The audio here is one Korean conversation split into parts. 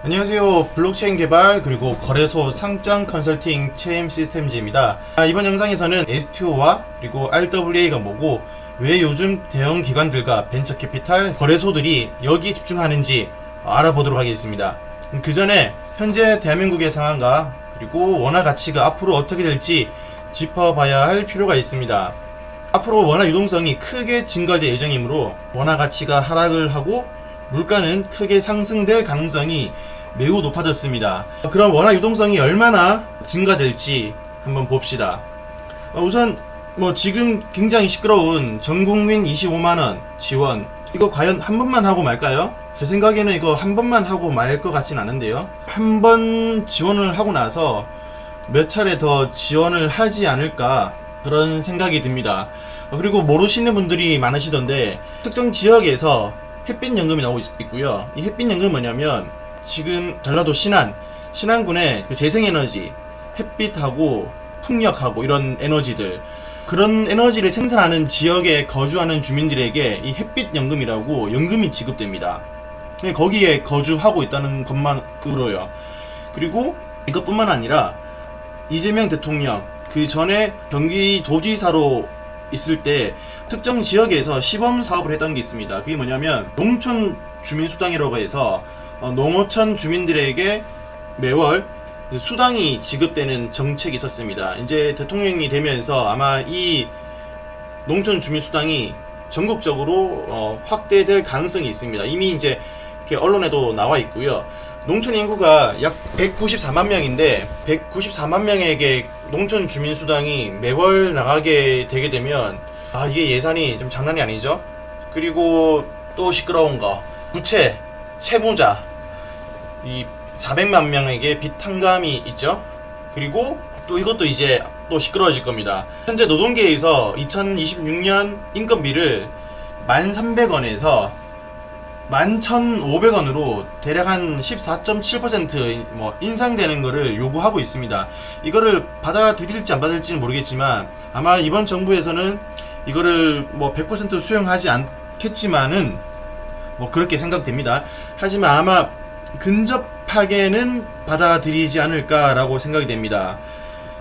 안녕하세요. 블록체인 개발 그리고 거래소 상장 컨설팅 체임 시스템즈입니다. 이번 영상에서는 STO와 그리고 RWA가 뭐고 왜 요즘 대형 기관들과 벤처 캐피탈 거래소들이 여기 집중하는지 알아보도록 하겠습니다. 그 전에 현재 대한민국의 상황과 그리고 원화 가치가 앞으로 어떻게 될지 짚어봐야 할 필요가 있습니다. 앞으로 원화 유동성이 크게 증가될 예정이므로 원화 가치가 하락을 하고 물가는 크게 상승될 가능성이 매우 높아졌습니다. 그럼 원화 유동성이 얼마나 증가될지 한번 봅시다. 우선 지금 굉장히 시끄러운 전국민 25만원 지원, 이거 과연 한 번만 하고 말까요? 제 생각에는 이거 한 번만 하고 말 것 같진 않은데요. 한 번 지원을 하고 나서 몇 차례 더 지원을 하지 않을까 그런 생각이 듭니다. 그리고 모르시는 분들이 많으시던데 특정 지역에서 햇빛연금이 나오고 있고요. 이 햇빛연금은 뭐냐면 지금 전라도 신안군의 그 재생에너지, 햇빛하고 풍력하고 이런 에너지들, 그런 에너지를 생산하는 지역에 거주하는 주민들에게 이 햇빛연금이라고 연금이 지급됩니다. 거기에 거주하고 있다는 것만으로요. 그리고 이것뿐만 아니라 이재명 대통령 그 전에 경기도지사로 있을 때 특정 지역에서 시범 사업을 했던 게 있습니다. 그게 뭐냐면 농촌 주민수당이라고 해서 농어촌 주민들에게 매월 수당이 지급되는 정책이 있었습니다. 이제 대통령이 되면서 아마 이 농촌 주민수당이 전국적으로 확대될 가능성이 있습니다. 이미 이제 이렇게 언론에도 나와 있고요. 농촌 인구가 약 194만 명인데 194만 명에게 농촌 주민수당이 매월 나가게 되게 되면 이게 예산이 좀 장난이 아니죠. 그리고 또 시끄러운 거, 부채, 채무자, 이 400만 명에게 빚 탕감이 있죠. 그리고 또 이것도 이제 또 시끄러워질 겁니다. 현재 노동계에서 2026년 인건비를 1,300원에서 11,500원으로 대략 한 14.7% 인상되는 거를 요구하고 있습니다. 이거를 받아들일지 안 받을지는 모르겠지만 아마 이번 정부에서는 이거를 100% 수용하지 않겠지만은 그렇게 생각됩니다. 하지만 아마 근접하게는 받아들이지 않을까라고 생각이 됩니다.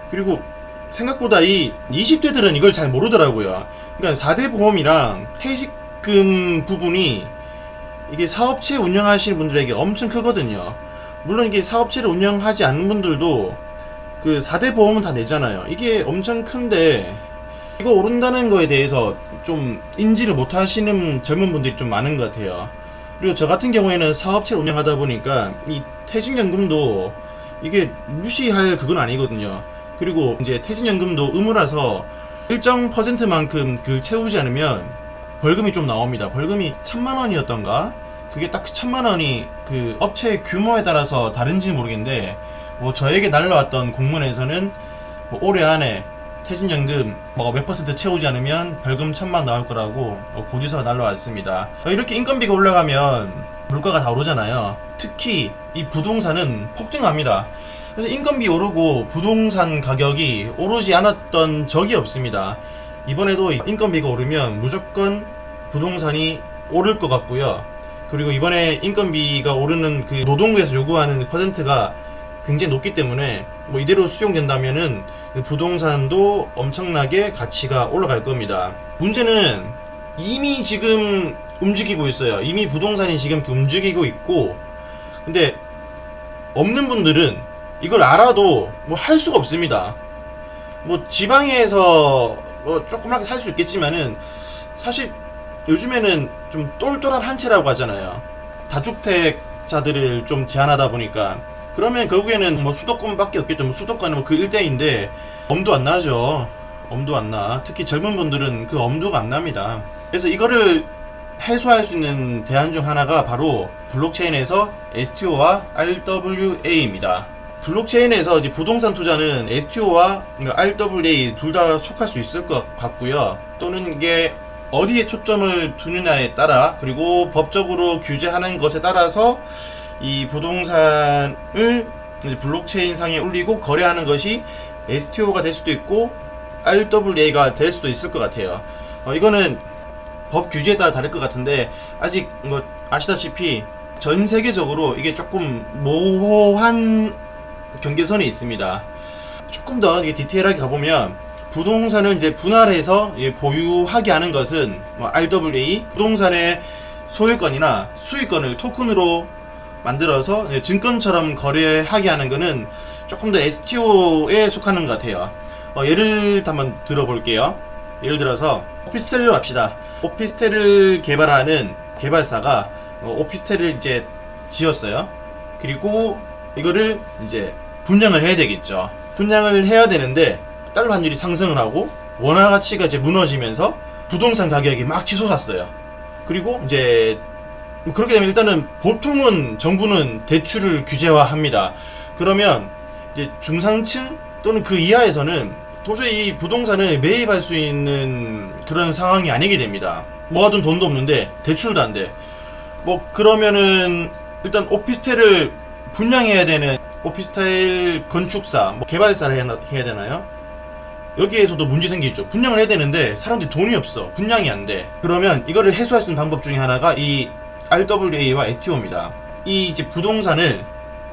그리고 생각보다 이 20대들은 이걸 잘 모르더라고요. 그러니까 4대 보험이랑 퇴직금 부분이 이게 사업체 운영하시는 분들에게 엄청 크거든요. 물론 이게 사업체를 운영하지 않는 분들도 그 4대 보험은 다 내잖아요. 이게 엄청 큰데 이거 오른다는 거에 대해서 좀 인지를 못 하시는 젊은 분들이 좀 많은 것 같아요. 그리고 저 같은 경우에는 사업체를 운영하다 보니까 이 퇴직연금도 이게 무시할 그건 아니거든요. 그리고 이제 퇴직연금도 의무라서 일정 퍼센트만큼 채우지 않으면 벌금이 좀 나옵니다. 벌금이 1,000만원이었던가? 그게 딱 1,000만원이 그 업체 규모에 따라서 다른지 모르겠는데 저에게 날라왔던 공문에서는 올해 안에 퇴직연금 몇 퍼센트 채우지 않으면 벌금 1,000만 나올 거라고 고지서가 날라왔습니다. 이렇게 인건비가 올라가면 물가가 다 오르잖아요. 특히 이 부동산은 폭등합니다. 그래서 인건비 오르고 부동산 가격이 오르지 않았던 적이 없습니다. 이번에도 인건비가 오르면 무조건 부동산이 오를 것 같고요. 그리고 이번에 인건비가 오르는 그 노동부에서 요구하는 퍼센트가 굉장히 높기 때문에 이대로 수용된다면은 부동산도 엄청나게 가치가 올라갈 겁니다. 문제는 이미 지금 움직이고 있어요. 이미 부동산이 지금 움직이고 있고, 근데 없는 분들은 이걸 알아도 할 수가 없습니다. 지방에서 조그맣게 살 수 있겠지만은 사실 요즘에는 좀 똘똘한 한 채라고 하잖아요. 다주택자들을 좀 제한하다 보니까 그러면 결국에는 수도권밖에 없겠죠. 수도권은 그 일대인데 엄두 안 나죠. 엄두 안 나. 특히 젊은 분들은 그 엄두가 안 납니다. 그래서 이거를 해소할 수 있는 대안 중 하나가 바로 블록체인에서 STO와 RWA입니다. 블록체인에서 이제 부동산 투자는 STO와 RWA 둘 다 속할 수 있을 것 같고요. 또는 이게 어디에 초점을 두느냐에 따라, 그리고 법적으로 규제하는 것에 따라서 이 부동산을 이제 블록체인 상에 올리고 거래하는 것이 STO가 될 수도 있고 RWA가 될 수도 있을 것 같아요. 이거는 법 규제에 따라 다를 것 같은데 아직 아시다시피 전 세계적으로 이게 조금 모호한 경계선이 있습니다. 조금 더 디테일하게 가보면 부동산을 이제 분할해서 보유하게 하는 것은 뭐 RWA, 부동산의 소유권이나 수익권을 토큰으로 만들어서 증권처럼 거래하게 하는 것은 조금 더 STO에 속하는 것 같아요. 예를 한번 들어볼게요. 예를 들어서 오피스텔로 합시다. 오피스텔을 개발하는 개발사가 오피스텔을 이제 지었어요. 그리고 이거를 이제 분양을 해야 되겠죠. 분양을 해야 되는데 달러 환율이 상승을 하고 원화 가치가 이제 무너지면서 부동산 가격이 막 치솟았어요. 그리고 이제 그렇게 되면 일단은 보통은 정부는 대출을 규제화합니다. 그러면 이제 중상층 또는 그 이하에서는 도저히 이 부동산을 매입할 수 있는 그런 상황이 아니게 됩니다. 모아둔 돈도 없는데 대출도 안 돼. 뭐 그러면은 일단 오피스텔을 분양해야 되는 오피스텔 건축사, 뭐 개발사를 해야 되나요? 여기에서도 문제 생기죠. 분양을 해야 되는데 사람들이 돈이 없어. 분양이 안 돼. 그러면 이거를 해소할 수 있는 방법 중에 하나가 이 RWA와 STO입니다. 이 이제 부동산을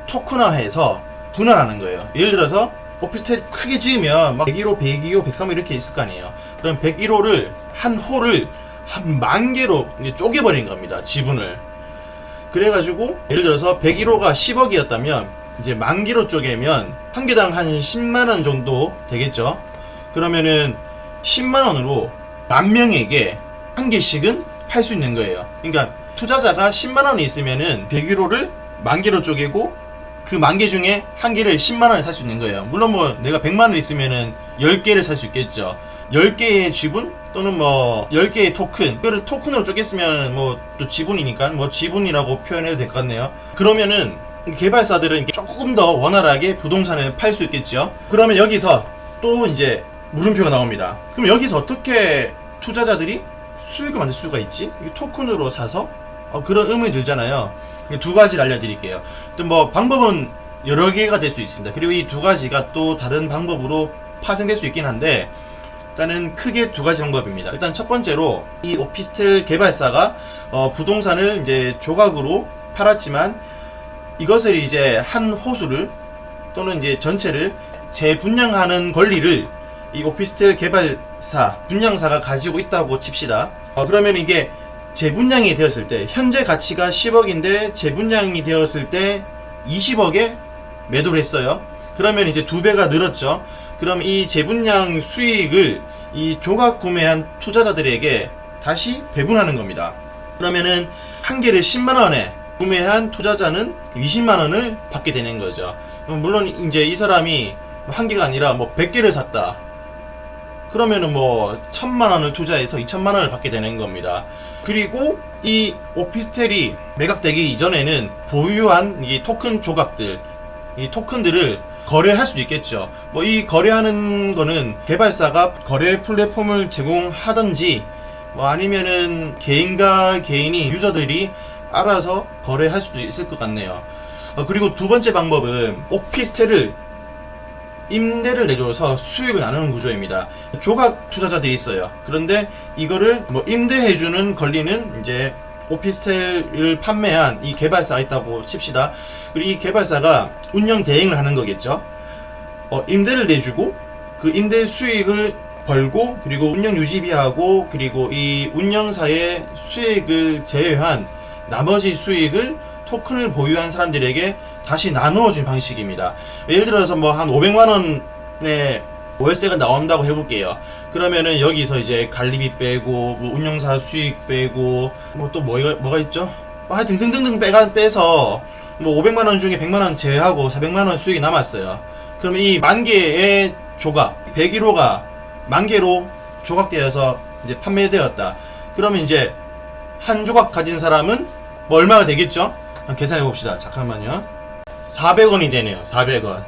토큰화해서 분할하는 거예요. 예를 들어서 오피스텔 크게 지으면 막 101호, 102호, 103호 이렇게 있을 거 아니에요. 그럼 101호를 한 홀을 한 만 개로 쪼개버린 겁니다. 지분을. 그래가지고 예를 들어서 101호가 10억이었다면 이제 만 개로 쪼개면 한 개당 한 10만원 정도 되겠죠. 그러면은 10만원으로 만 명에게 한 개씩은 팔 수 있는 거예요. 그러니까 투자자가 10만원이 있으면은 101호를 만 개로 쪼개고 그 만 개 중에 한 개를 10만원에 살 수 있는 거예요. 물론 뭐 내가 100만원 있으면은 10개를 살 수 있겠죠. 10개의 지분 또는 뭐 10개의 토큰, 이거를 토큰으로 쪼갰으면 뭐 또 지분이니까 뭐 지분이라고 표현해도 될 것 같네요. 그러면은 개발사들은 조금 더 원활하게 부동산을 팔 수 있겠죠. 그러면 여기서 또 이제 물음표가 나옵니다. 그럼 여기서 어떻게 투자자들이 수익을 만들 수가 있지? 토큰으로 사서? 그런 의문이 들잖아요. 두 가지를 알려드릴게요. 또 뭐 방법은 여러 개가 될 수 있습니다. 그리고 이 두 가지가 또 다른 방법으로 파생될 수 있긴 한데 일단은 크게 두 가지 방법입니다. 일단 첫 번째로 이 오피스텔 개발사가 부동산을 이제 조각으로 팔았지만 이것을 이제 한 호수를 또는 이제 전체를 재분양하는 권리를 이 오피스텔 개발사, 분양사가 가지고 있다고 칩시다. 그러면 이게 재분양이 되었을 때 현재 가치가 10억인데 재분양이 되었을 때 20억에 매도를 했어요. 그러면 이제 2배가 늘었죠. 그럼 이 재분양 수익을 이 조각 구매한 투자자들에게 다시 배분하는 겁니다. 그러면은 한 개를 10만원에 구매한 투자자는 20만원을 받게 되는 거죠. 물론 이제 이 사람이 한 개가 아니라 뭐 100개를 샀다. 그러면은 뭐 1000만원을 투자해서 2000만원을 받게 되는 겁니다. 그리고 이 오피스텔이 매각되기 이전에는 보유한 이 토큰 조각들, 이 토큰들을 거래할 수도 있겠죠. 뭐 이 거래하는 거는 개발사가 거래 플랫폼을 제공하든지 뭐 아니면은 개인과 개인이 유저들이 알아서 거래할 수도 있을 것 같네요. 그리고 두 번째 방법은 오피스텔을 임대를 내줘서 수익을 나누는 구조입니다. 조각 투자자들이 있어요. 그런데 이거를 뭐 임대해주는 권리는 이제 오피스텔을 판매한 이 개발사가 있다고 칩시다. 그리고 이 개발사가 운영 대행을 하는 거겠죠. 임대를 내주고 그 임대 수익을 벌고 그리고 운영 유지비하고 그리고 이 운영사의 수익을 제외한 나머지 수익을 토큰을 보유한 사람들에게 다시 나누어준 방식입니다. 예를 들어서 뭐 한 500만원의 월세가 나온다고 해볼게요. 그러면은 여기서 이제 관리비 빼고 뭐 운영사 수익 빼고 뭐 또 뭐가 있죠? 하여튼 등등등 빼서 뭐 500만원 중에 100만원 제외하고 400만원 수익이 남았어요. 그러면 이 만개의 조각 101호가 만개로 조각되어서 이제 판매되었다. 그러면 이제 한 조각 가진 사람은 뭐 얼마가 되겠죠? 계산해 봅시다. 잠깐만요. 400원이 되네요. 400원.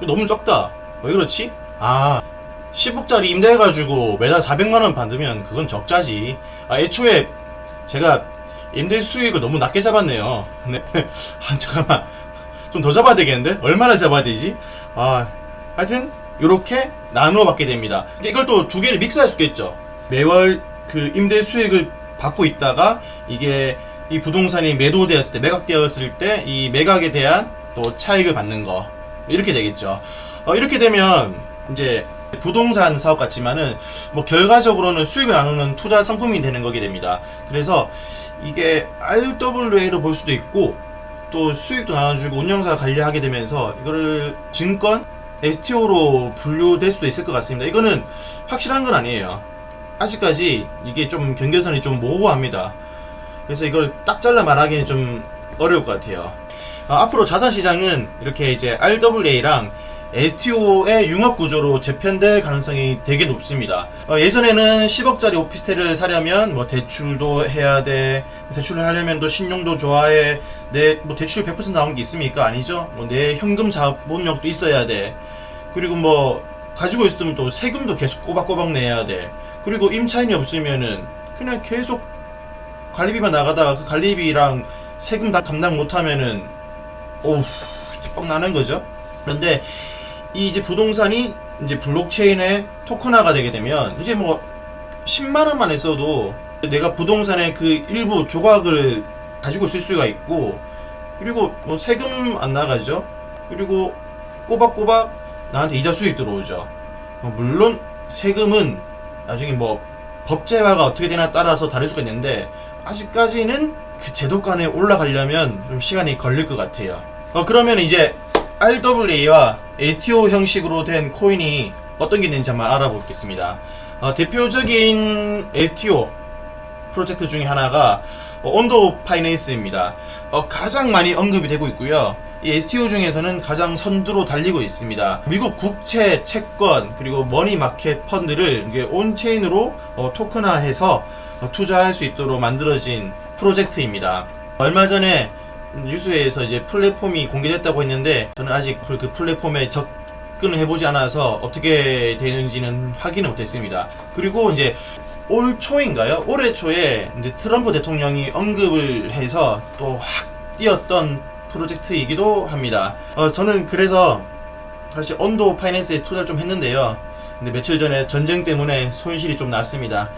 너무 적다. 왜 그렇지? 10억짜리 임대해가지고 매달 400만원 받으면 그건 적자지. 애초에 제가 임대 수익을 너무 낮게 잡았네요. 네. 잠깐만. 좀 더 잡아야 되겠는데? 얼마나 잡아야 되지? 하여튼 요렇게 나누어 받게 됩니다. 이걸 또 두 개를 믹스할 수 있겠죠. 매월 그 임대 수익을 받고 있다가 이게 이 부동산이 매도되었을 때, 매각되었을 때 이 매각에 대한 또 차익을 받는 거, 이렇게 되겠죠. 이렇게 되면 이제 부동산 사업 같지만은 뭐 결과적으로는 수익을 나누는 투자 상품이 되는 거게 됩니다. 그래서 이게 RWA로 볼 수도 있고 또 수익도 나눠주고 운영사가 관리하게 되면서 이거를 증권 STO로 분류될 수도 있을 것 같습니다. 이거는 확실한 건 아니에요. 아직까지 이게 좀 경계선이 좀 모호합니다. 그래서 이걸 딱 잘라 말하기는 좀 어려울 것 같아요. 앞으로 자산시장은 이렇게 이제 RWA랑 STO의 융합 구조로 재편될 가능성이 되게 높습니다. 예전에는 10억짜리 오피스텔을 사려면 뭐 대출도 해야 돼. 대출을 하려면 또 신용도 좋아해. 내 뭐 대출 100% 나온 게 있습니까? 아니죠. 뭐 내 현금 자본력도 있어야 돼. 그리고 뭐 가지고 있으면 또 세금도 계속 꼬박꼬박 내야 돼. 그리고 임차인이 없으면은 그냥 계속 관리비만 나가다가 그 관리비랑 세금 다 감당 못하면은 오우 뻑 나는 거죠. 그런데 이 이제 부동산이 이제 블록체인의 토큰화가 되게 되면 이제 뭐 10만원만 했어도 내가 부동산의 그 일부 조각을 가지고 쓸 수가 있고, 그리고 뭐 세금 안 나가죠. 그리고 꼬박꼬박 나한테 이자 수익 들어오죠. 물론 세금은 나중에 뭐 법제화가 어떻게 되나 따라서 다를 수가 있는데 아직까지는 그 제도권에 올라가려면 좀 시간이 걸릴 것 같아요. 그러면 이제 RWA와 STO 형식으로 된 코인이 어떤 게 있는지 한번 알아보겠습니다. 대표적인 STO 프로젝트 중에 하나가 온도 파이낸스입니다. 가장 많이 언급이 되고 있고요. 이 STO 중에서는 가장 선두로 달리고 있습니다. 미국 국채, 채권, 그리고 머니마켓 펀드를 이게 온체인으로 토큰화해서 투자할 수 있도록 만들어진 프로젝트입니다. 얼마 전에 뉴스에서 이제 플랫폼이 공개됐다고 했는데 저는 아직 그 플랫폼에 접근을 해보지 않아서 어떻게 되는지는 확인을 못했습니다. 그리고 이제 올 초인가요? 올해 초에 이제 트럼프 대통령이 언급을 해서 또 확 뛰었던 프로젝트이기도 합니다. 저는 그래서 사실 온도 파이낸스에 투자를 좀 했는데요. 근데 며칠 전에 전쟁 때문에 손실이 좀 났습니다.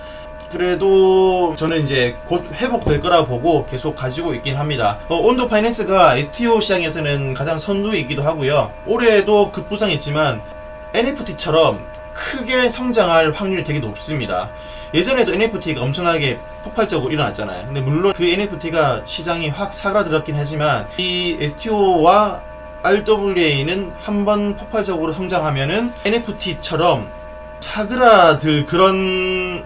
그래도 저는 이제 곧 회복될 거라 보고 계속 가지고 있긴 합니다. 온도 파이낸스가 STO 시장에서는 가장 선두이기도 하고요. 올해도 급부상했지만 NFT처럼 크게 성장할 확률이 되게 높습니다. 예전에도 NFT가 엄청나게 폭발적으로 일어났잖아요. 근데 물론 그 NFT가 시장이 확 사그라들었긴 하지만 이 STO와 RWA는 한번 폭발적으로 성장하면은 NFT처럼 사그라들 그런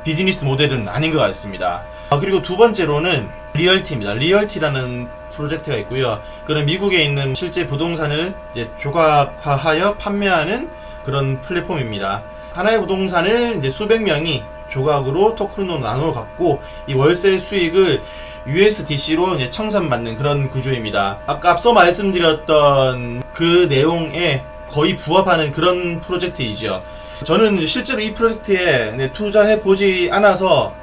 비즈니스 모델은 아닌 것 같습니다. 그리고 두 번째로는 리얼티입니다. 리얼티라는 프로젝트가 있고요. 그런 미국에 있는 실제 부동산을 이제 조각화하여 판매하는 그런 플랫폼입니다. 하나의 부동산을 이제 수백 명이 조각으로 토큰으로 나눠 갖고 이 월세 수익을 USDC로 이제 청산받는 그런 구조입니다. 아까 앞서 말씀드렸던 그 내용에 거의 부합하는 그런 프로젝트이죠. 저는 실제로 이 프로젝트에 투자해 보지 않아서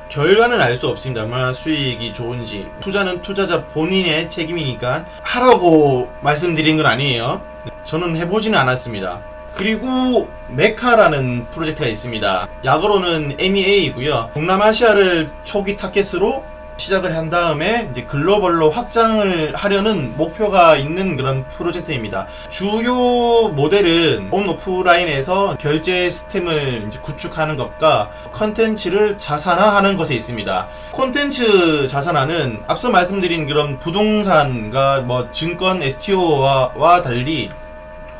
결과는 알 수 없습니다. 얼마나 수익이 좋은지. 투자는 투자자 본인의 책임이니까 하라고 말씀드린 건 아니에요. 저는 해보지는 않았습니다. 그리고 메카라는 프로젝트가 있습니다. 약어로는 MEA이고요. 동남아시아를 초기 타겟으로 시작을 한 다음에 이제 글로벌로 확장을 하려는 목표가 있는 그런 프로젝트입니다. 주요 모델은 온 오프라인에서 결제 시스템을 이제 구축하는 것과 컨텐츠를 자산화하는 것에 있습니다. 콘텐츠 자산화는 앞서 말씀드린 그런 부동산과 뭐 증권 STO와 달리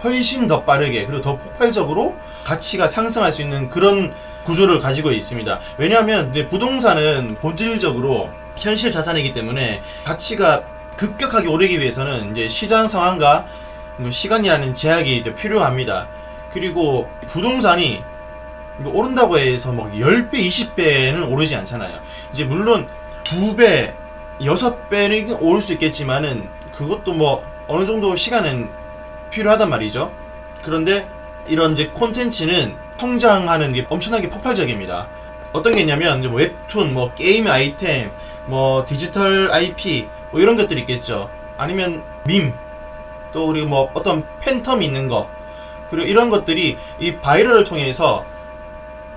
훨씬 더 빠르게 그리고 더 폭발적으로 가치가 상승할 수 있는 그런 구조를 가지고 있습니다. 왜냐하면 이제 부동산은 본질적으로 현실 자산이기 때문에 가치가 급격하게 오르기 위해서는 이제 시장 상황과 시간이라는 제약이 필요합니다. 그리고 부동산이 오른다고 해서 막 10배, 20배는 오르지 않잖아요. 이제 물론 2배, 6배는 오를 수 있겠지만은 그것도 뭐 어느 정도 시간은 필요하단 말이죠. 그런데 이런 이제 콘텐츠는 성장하는 게 엄청나게 폭발적입니다. 어떤 게 있냐면 뭐 웹툰, 뭐 게임 아이템, 뭐 디지털 IP 뭐 이런 것들이 있겠죠. 아니면 밈, 또 그리고 뭐 어떤 팬텀이 있는 거, 그리고 이런 것들이 이 바이럴을 통해서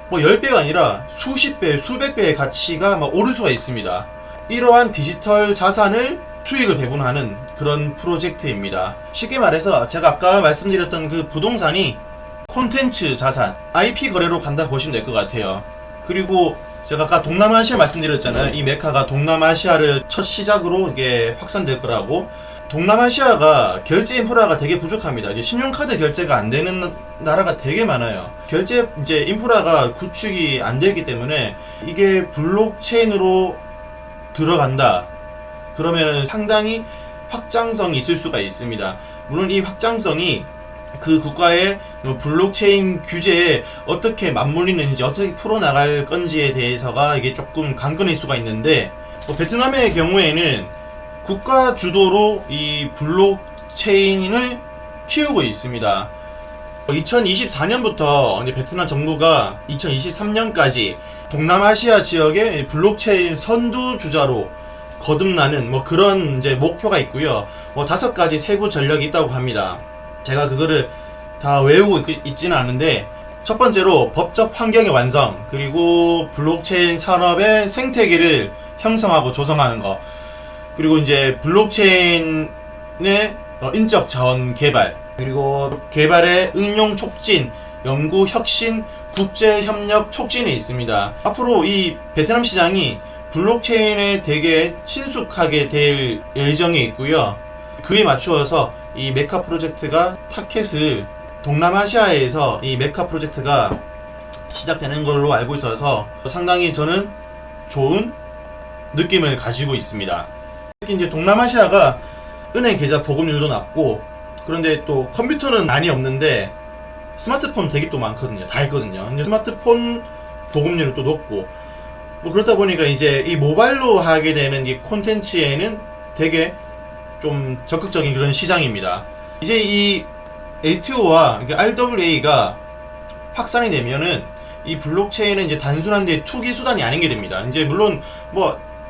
뭐 10배가 아니라 수십 배, 수백 배의 가치가 막 오를 수가 있습니다. 이러한 디지털 자산을 수익을 배분하는 그런 프로젝트입니다. 쉽게 말해서 제가 아까 말씀드렸던 그 부동산이 콘텐츠 자산, IP 거래로 간다 보시면 될 것 같아요. 그리고 제가 아까 동남아시아 말씀드렸잖아요. 이 메카가 동남아시아를 첫 시작으로 이게 확산될 거라고. 동남아시아가 결제 인프라가 되게 부족합니다. 이제 신용카드 결제가 안 되는 나라가 되게 많아요. 결제 이제 인프라가 구축이 안 되기 때문에 이게 블록체인으로 들어간다. 그러면 상당히 확장성이 있을 수가 있습니다. 물론 이 확장성이 그 국가의 블록체인 규제에 어떻게 맞물리는지, 어떻게 풀어나갈 건지에 대해서가 이게 조금 관건일 수가 있는데, 베트남의 경우에는 국가 주도로 이 블록체인을 키우고 있습니다. 2024년부터 베트남 정부가 2023년까지 동남아시아 지역의 블록체인 선두주자로 거듭나는 그런 이제 목표가 있고요. 5가지 세부 전략이 있다고 합니다. 제가 그거를 다 외우고 있지는 않은데, 첫 번째로 법적 환경의 완성, 그리고 블록체인 산업의 생태계를 형성하고 조성하는 거, 그리고 이제 블록체인의 인적 자원 개발, 그리고 개발의 응용 촉진, 연구 혁신, 국제 협력 촉진에 있습니다. 앞으로 이 베트남 시장이 블록체인에 되게 친숙하게 될 예정에 있고요. 그에 맞추어서 이 메카 프로젝트가 타켓을 동남아시아에서 이 메카 프로젝트가 시작되는 걸로 알고 있어서 상당히 저는 좋은 느낌을 가지고 있습니다. 특히 이제 동남아시아가 은행 계좌 보급률도 낮고, 그런데 또 컴퓨터는 많이 없는데 스마트폰 되게 또 많거든요. 다 있거든요. 근데 스마트폰 보급률은 또 높고, 그렇다 보니까 이제 이 모바일로 하게 되는 이 콘텐츠에는 되게 좀 적극적인 그런 시장입니다. 이제 이 STO와 RWA가 확산이 되면은 이 블록체인은 이제 단순한데 투기 수단이 아닌 게 됩니다. 이제 물론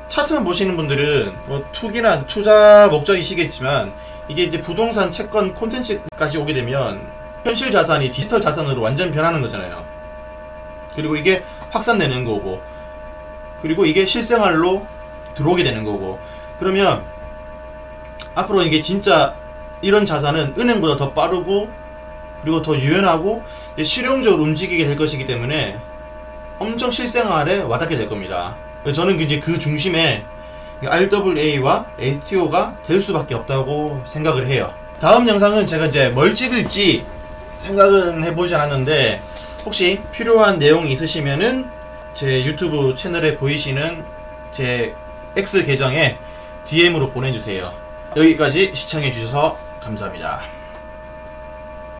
차트만 보시는 분들은 투기나 투자 목적이시겠지만, 이게 이제 부동산, 채권, 콘텐츠까지 오게 되면 현실 자산이 디지털 자산으로 완전 변하는 거잖아요. 그리고 이게 확산되는 거고, 그리고 이게 실생활로 들어오게 되는 거고, 그러면 앞으로 이게 진짜 이런 자산은 은행보다 더 빠르고, 그리고 더 유연하고 실용적으로 움직이게 될 것이기 때문에 엄청 실생활에 와닿게 될 겁니다. 저는 이제 그 중심에 RWA와 STO가 될 수밖에 없다고 생각을 해요. 다음 영상은 제가 이제 뭘 찍을지 생각은 해보지 않았는데, 혹시 필요한 내용이 있으시면은 제 유튜브 채널에 보이시는 제 X 계정에 DM으로 보내주세요. 여기까지 시청해주셔서 감사합니다.